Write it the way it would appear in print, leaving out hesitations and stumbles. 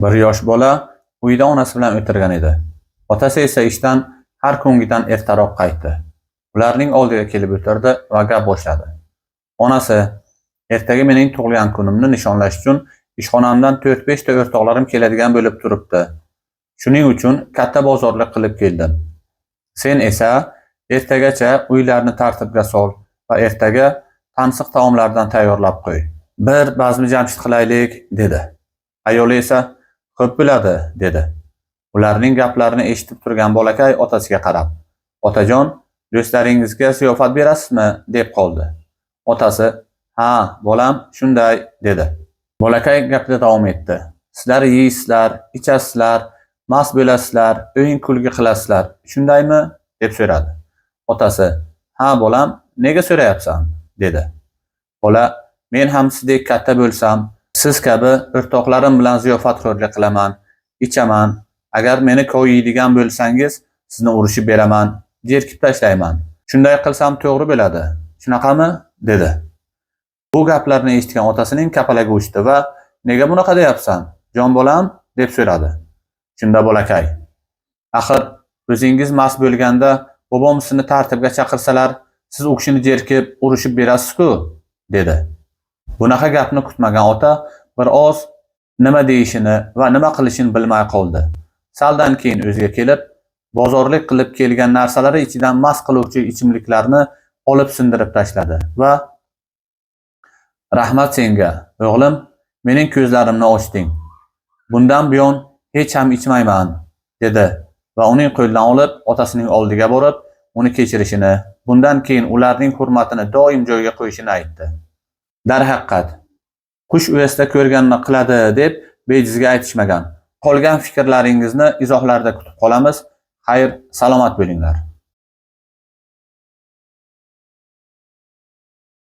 Bir yosh bola uyda onasi bilan o'tirgan edi. Otasi esa ishdan har kungidan ertaroq qaytdi. Ularning oldiga kelib o'tirdi va gap boshladi. Onasi, ertaga mening tug'ilgan kunimni nishonlash uchun ishxonamdan 4-5 ta o'rtoqlarim keladigan bo'lib turibdi. Shuning uchun katta bozorlik qilib keldim. Sen esa ertagacha uylarni tartibga sol va ertaga tansiq taomlardan tayyorlab qo'y. Bir bazmi jamshid qilaylik, dedi. Ayoli esa ko'p bo'ladi, dedi. Ularning gaplarini eshitib turgan bolakay otasiga qarab, "Otajon, do'stlaringizga ziyofat berasizmi?" deb qoldi. Otasi, "Ha, bolam, shunday", dedi. Bolakay gapida davom etdi. "Sizlar yeysizlar, ichasizlar, mast bo'lasizlar, o'yin kulgi qilasizlar, shundaymi?" deb so'radi. Otasi, "Ha, bolam, nega so'rayapsan?" dedi. Bola, "Men ham sizdek katta bo'lsam, siz kabi o'rtoqlarim bilan ziyofatxo'rlik qilaman, ichaman. Agar meni ko'yiydigan bo'lsangiz, sizni urishib beraman, jerkib tashlayman. Shunday qilsam to'g'ri bo'ladi. Shunaqami?" dedi. Bu gaplarni eshitgan otasining kapalagi uchdi va "Nega bunaqa deyapsan, jon bolam?" deb so'radi. Shunda bolakay, "Axir o'zingiz mast bo'lganda bobom sizni tartibga chaqirsalar, siz u kishini jerkib, urishib berasiz-ku", dedi. Bunaqa gapni kutmagan ota bir oz nima deyishini va nima qilishini bilmay qoldi. Saldan keyin o'ziga kelib, bozorlik qilib kelgan narsalari ichidan mast qiluvchi ichimliklarni olib sindirib tashladi va "Rahmat senga, o'g'lim, mening ko'zlarimni ochding. Bundan buyon hech ham ichmayman", dedi va uning qo'lidan olib otasining oldiga borib, uni kechirishini, bundan keyin ularning hurmatini doim joyiga qo'yishini aytdi. Darhaqiqat, qush uyasida ko'rganini qiladi deb bejizga aytishmagan. Qolgan fikrlaringizni izohlarda kutib qolamiz. Xayr, salomat bo'linglar.